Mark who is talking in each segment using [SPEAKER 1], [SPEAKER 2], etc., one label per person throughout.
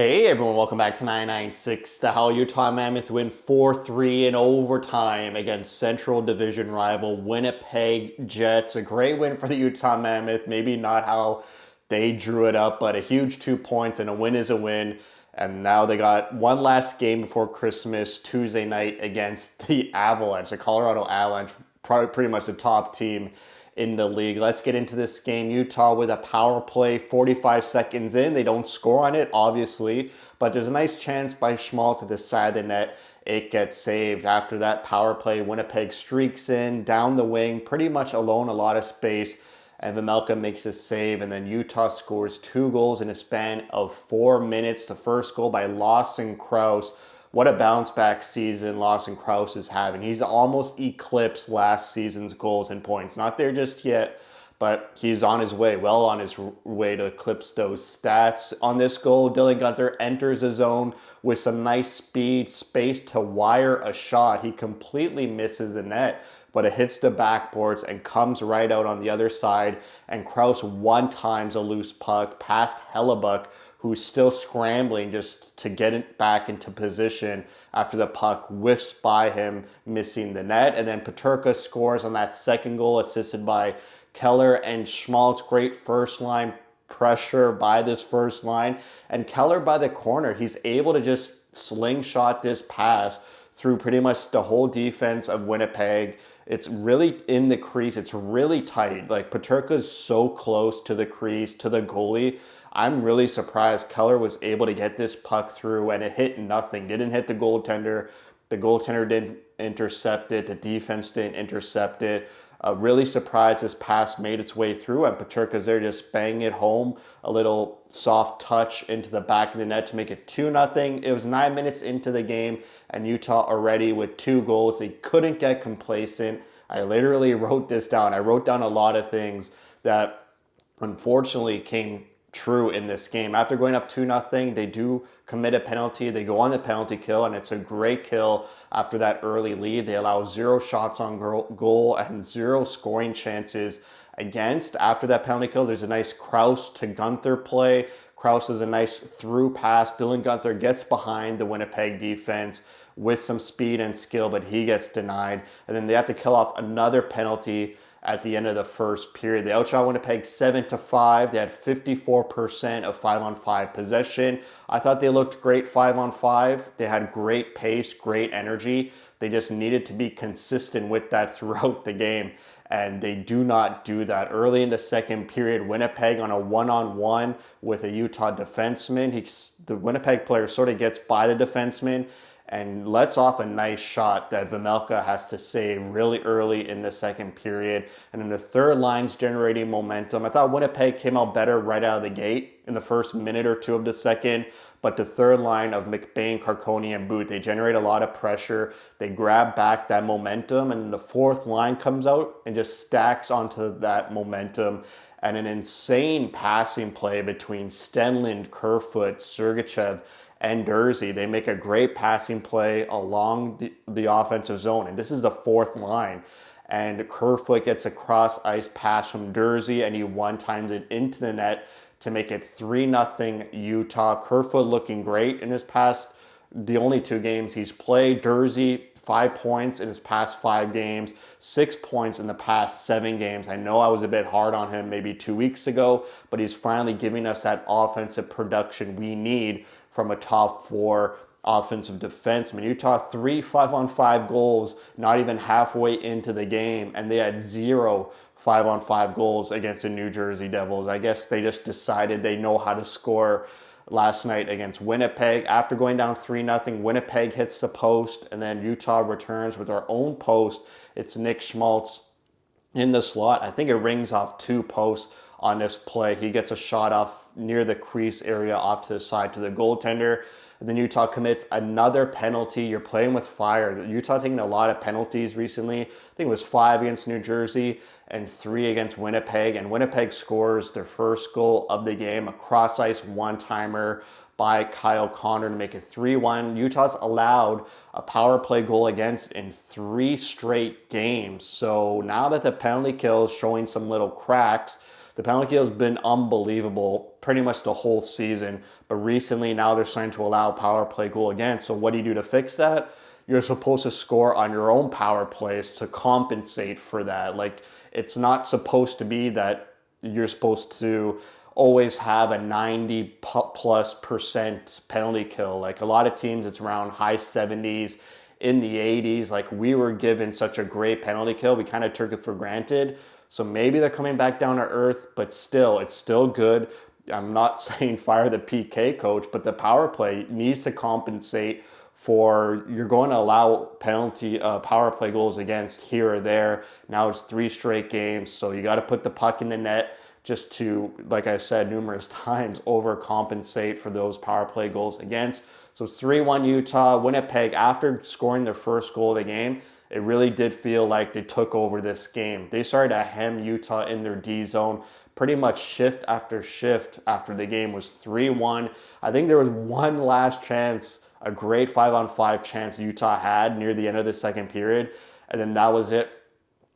[SPEAKER 1] Hey everyone, welcome back to 996. The Howl Utah Mammoth win 4-3 in overtime against Central Division rival Winnipeg Jets. A great win for the Utah Mammoth. Maybe not how they drew it up, but a huge 2 points, and a win is a win. And now they got one last game before Christmas, Tuesday night against the Avalanche, the Colorado Avalanche, probably pretty much the top team in the league. Let's get into this game. Utah with a power play 45 seconds in. They don't score on it, obviously, but there's a nice chance by Schmaltz at the side of the net. It gets saved. After that power play, Winnipeg streaks in, down the wing, pretty much alone, a lot of space, and Vejmelka makes a save, and then Utah scores 2 goals in a span of 4 minutes. The first goal by Lawson Crouse. What a bounce back season Lawson Crouse is having. He's almost eclipsed last season's goals and points. Not there just yet, but he's on his way, well on his way to eclipse those stats. On this goal, Dylan Guenther enters the zone with some nice speed, space to wire a shot. He completely misses the net, but it hits the backboards and comes right out on the other side. And Crouse one-times a loose puck past Hellebuck, who's still scrambling just to get it back into position after the puck whiffs by him, missing the net. And then Peterka scores on that second goal, assisted by Keller and Schmaltz. Great first line pressure by this first line. And Keller by the corner, he's able to just slingshot this pass through pretty much the whole defense of Winnipeg. It's really in the crease. It's really tight. Like, Peterka's so close to the crease, to the goalie. I'm really surprised Keller was able to get this puck through, and it hit nothing. Didn't hit the goaltender. The goaltender didn't intercept it. The defense didn't intercept it. Really surprised this pass made its way through, and Peterka's there just banging it home. A little soft touch into the back of the net to make it 2-0. It was 9 minutes into the game, and Utah already with 2 goals. They couldn't get complacent. I literally wrote this down. I wrote down a lot of things that unfortunately came true in this game. After going up 2-0, they do commit a penalty. They go on the penalty kill, and it's a great kill after that early lead. They allow 0 shots on goal and 0 scoring chances against. After that penalty kill, there's a nice Crouse to Guenther play. Crouse is a nice through pass. Dylan Guenther gets behind the Winnipeg defense with some speed and skill, but he gets denied. And then they have to kill off another penalty at the end of the first period. They outshot Winnipeg 7-5. They had 54% of 5-on-5 possession. I thought they looked great 5-on-5. They had great pace, great energy. They just needed to be consistent with that throughout the game, and they do not do that. Early in the second period, Winnipeg on a one-on-one with a Utah defenseman. The Winnipeg player sort of gets by the defenseman and lets off a nice shot that Vejmelka has to save really early in the second period. And then the third line's generating momentum. I thought Winnipeg came out better right out of the gate in the first minute or two of the second, but the third line of McBain, Carconi, and Booth, they generate a lot of pressure. They grab back that momentum, and then the fourth line comes out and just stacks onto that momentum. And an insane passing play between Stenlund, Kerfoot, Sergachev, and Dursey. They make a great passing play along the offensive zone, and this is the fourth line. And Kerfoot gets a cross-ice pass from Dursey, and he one-times it into the net to make it 3-0 Utah. Kerfoot looking great in his past, the only 2 games he's played. Dursey, 5 points in his past 5 games, 6 points in the past 7 games. I know I was a bit hard on him maybe 2 weeks ago, but he's finally giving us that offensive production we need from a top 4 offensive defenseman. Utah 3 5-on-5 goals, not even halfway into the game, and they had 0 5-on-5 goals against the New Jersey Devils. I guess they just decided they know how to score last night against Winnipeg. After going down 3-0, Winnipeg hits the post, and then Utah returns with our own post. It's Nick Schmaltz in the slot. I think it rings off 2 posts on this play. He gets a shot off near the crease area off to the side to the goaltender. And then Utah commits another penalty. You're playing with fire. Utah taking a lot of penalties recently. I think it was 5 against New Jersey and 3 against Winnipeg. And Winnipeg scores their first goal of the game, a cross-ice one-timer by Kyle Connor to make it 3-1. Utah's allowed a power play goal against in 3 straight games. So now that the penalty kill is showing some little cracks, The penalty kill has been unbelievable pretty much the whole season. But recently, now they're starting to allow power play goal again. So what do you do to fix that? You're supposed to score on your own power plays to compensate for that. Like, it's not supposed to be that you're supposed to always have a 90+% penalty kill. Like, a lot of teams, it's around high 70s, in the 80s. Like, we were given such a great penalty kill, we kind of took it for granted. So maybe they're coming back down to earth, but still, it's still good. I'm not saying fire the PK coach, but the power play needs to compensate for, you're going to allow penalty power play goals against here or there. Now it's 3 straight games, so you got to put the puck in the net just to, like I said numerous times, overcompensate for those power play goals against. So it's 3-1 Utah. Winnipeg, after scoring their first goal of the game, it really did feel like they took over this game. They started to hem Utah in their D zone pretty much shift after shift after the game was 3-1. I think there was one last chance, a great 5-on-5 chance Utah had near the end of the second period, and then that was it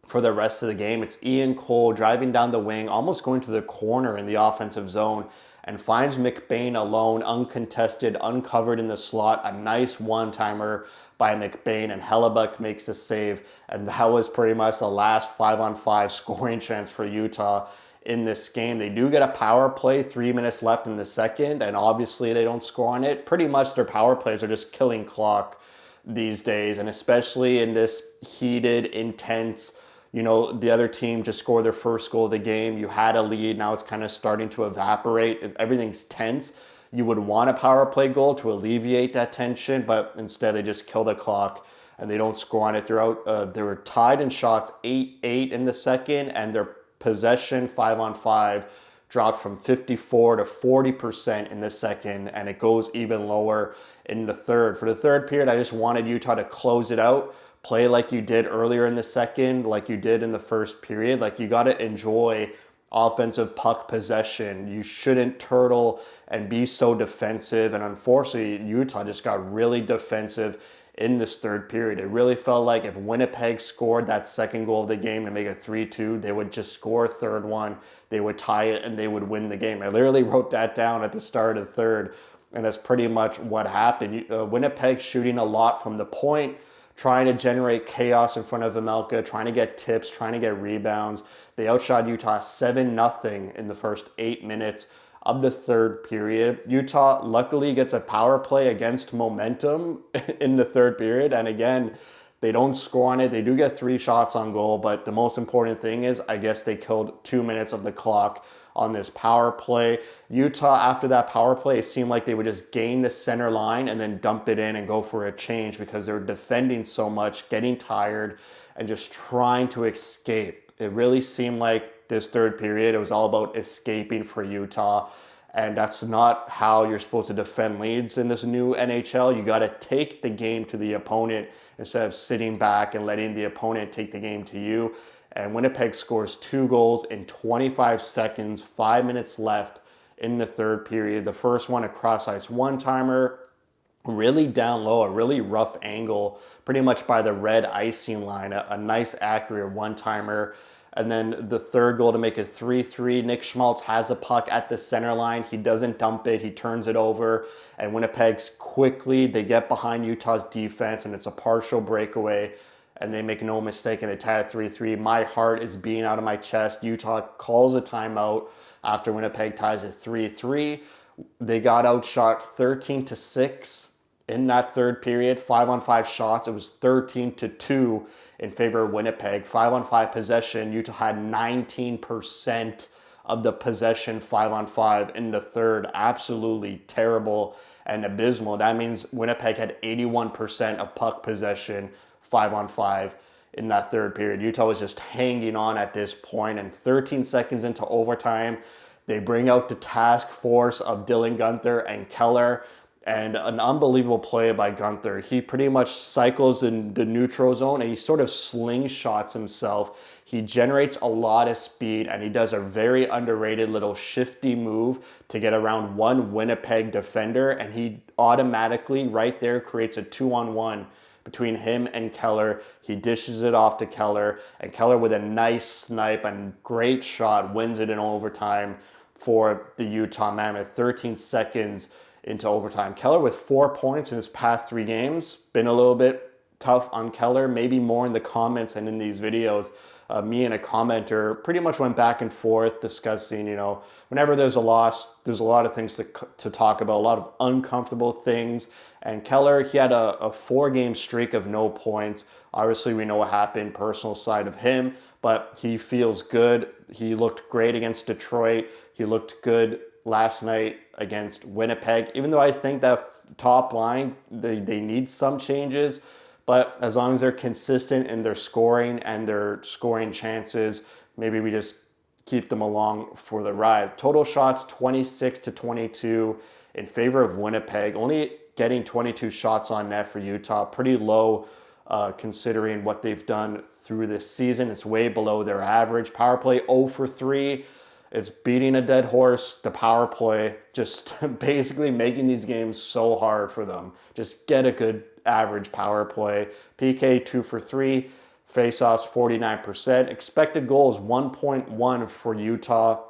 [SPEAKER 1] for the rest of the game. It's Ian Cole driving down the wing, almost going to the corner in the offensive zone, and finds McBain alone, uncontested, uncovered in the slot. A nice one-timer by McBain, and Hellebuck makes the save. And that was pretty much the last 5-on-5 scoring chance for Utah in this game. They do get a power play, 3 minutes left in the second, and obviously they don't score on it. Pretty much their power plays are just killing clock these days, and especially in this heated, intense, the other team just scored their first goal of the game. You had a lead. Now it's kind of starting to evaporate. If everything's tense, you would want a power play goal to alleviate that tension, but instead they just kill the clock and they don't score on it throughout. They were tied in shots 8-8 in the second, and their possession 5-on-5 dropped from 54 to 40% in the second, and it goes even lower in the third. For the third period, I just wanted Utah to close it out. Play like you did earlier in the second, like you did in the first period. Like, you got to enjoy offensive puck possession. You shouldn't turtle and be so defensive. And unfortunately, Utah just got really defensive in this third period. It really felt like if Winnipeg scored that second goal of the game to make it 3-2, they would just score a third one, they would tie it, and they would win the game. I literally wrote that down at the start of the third, and that's pretty much what happened. Winnipeg shooting a lot from the point, trying to generate chaos in front of Vejmelka, trying to get tips, trying to get rebounds. They outshot Utah 7-0 in the first 8 minutes of the third period. Utah luckily gets a power play against momentum in the third period. And again, they don't score on it. They do get 3 shots on goal, but the most important thing is, I guess they killed 2 minutes of the clock on this power play. Utah, after that power play, it seemed like they would just gain the center line and then dump it in and go for a change because they're defending so much, getting tired, and just trying to escape. It really seemed like this third period, it was all about escaping for Utah. And that's not how you're supposed to defend leads in this new NHL. You got to take the game to the opponent instead of sitting back and letting the opponent take the game to you. And Winnipeg scores 2 goals in 25 seconds, 5 minutes left in the third period. The first one, a cross-ice one-timer, really down low, a really rough angle, pretty much by the red icing line, a nice accurate one-timer. And then the third goal to make it 3-3, Nick Schmaltz has a puck at the center line. He doesn't dump it, he turns it over, and Winnipeg's quickly, they get behind Utah's defense, and it's a partial breakaway, and they make no mistake, and they tie at 3-3. My heart is beating out of my chest. Utah calls a timeout after Winnipeg ties at 3-3. They got outshot 13-6 in that third period. 5-on-5 shots, it was 13-2 in favor of Winnipeg. 5-on-5 possession, Utah had 19% of the possession 5-on-5 in the third. Absolutely terrible and abysmal. That means Winnipeg had 81% of puck possession 5-on-5 in that third period. Utah was just hanging on at this point, and 13 seconds into overtime, they bring out the task force of Dylan Guenther and Keller, and an unbelievable play by Guenther. He pretty much cycles in the neutral zone, and he sort of slingshots himself. He generates a lot of speed, and he does a very underrated little shifty move to get around one Winnipeg defender, and he automatically right there creates a 2-on-1 between him and Keller. He dishes it off to Keller, and Keller with a nice snipe and great shot wins it in overtime for the Utah Mammoth. 13 seconds into overtime. Keller with 4 points in his past 3 games. Been a little bit tough on Keller, maybe more in the comments and in these videos. Me and a commenter pretty much went back and forth discussing, whenever there's a loss, there's a lot of things to talk about, a lot of uncomfortable things. And Keller, he had a 4-game streak of no points. Obviously, we know what happened, personal side of him, but he feels good. He looked great against Detroit. He looked good last night against Winnipeg, even though I think that top line, they need some changes. But as long as they're consistent in their scoring and their scoring chances, maybe we just keep them along for the ride. Total shots, 26-22 in favor of Winnipeg. Only getting 22 shots on net for Utah. Pretty low considering what they've done through this season. It's way below their average. Power play 0 for 3. It's beating a dead horse. The power play just basically making these games so hard for them. Just get a good average power play. PK 2 for 3. Faceoffs 49%. Expected goals 1.1 for Utah,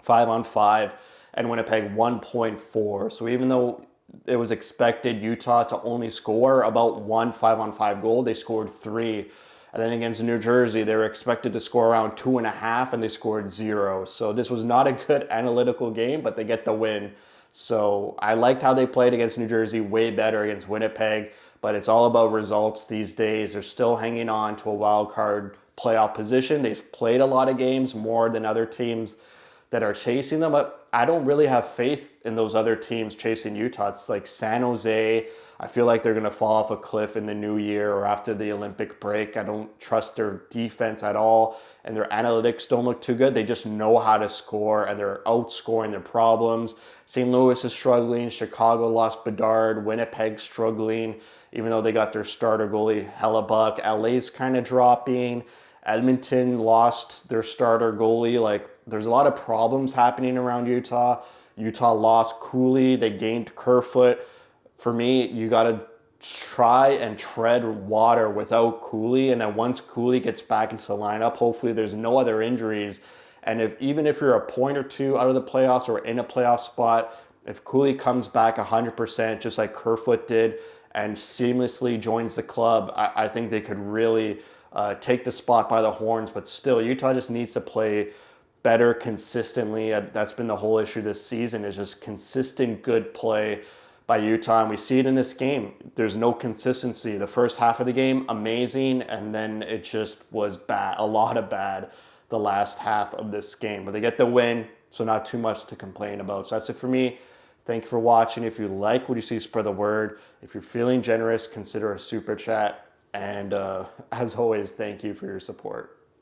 [SPEAKER 1] 5-on-5, and Winnipeg 1.4. So even though it was expected Utah to only score about 1 5-on-5 goal, they scored 3. And then against New Jersey, they were expected to score around 2.5, and they scored 0. So this was not a good analytical game, but they get the win. So I liked how they played against New Jersey, way better against Winnipeg, but it's all about results these days. They're still hanging on to a wild card playoff position. They've played a lot of games, more than other teams that are chasing them, but I don't really have faith in those other teams chasing Utah. It's like San Jose. I feel like they're going to fall off a cliff in the new year or after the Olympic break. I don't trust their defense at all, and their analytics don't look too good. They just know how to score, and they're outscoring their problems. St. Louis is struggling. Chicago lost Bedard. Winnipeg struggling, even though they got their starter goalie, Hellebuck. LA's kind of dropping. Edmonton lost their starter goalie. Like, there's a lot of problems happening around Utah. Utah lost Cooley. They gained Kerfoot. For me, you got to try and tread water without Cooley. And then once Cooley gets back into the lineup, hopefully there's no other injuries. And even if you're a point or two out of the playoffs or in a playoff spot, if Cooley comes back 100%, just like Kerfoot did, and seamlessly joins the club, I think they could really take the spot by the horns. But still, Utah just needs to play better consistently. That's been the whole issue this season, is just consistent good play by Utah, and we see it in this game. There's no consistency. The first half of the game, amazing, and then it just was bad, a lot of bad the last half of this game. But they get the win, so not too much to complain about. So that's it for me. Thank you for watching. If you like what you see, spread the word. If you're feeling generous, consider a super chat. And as always, thank you for your support.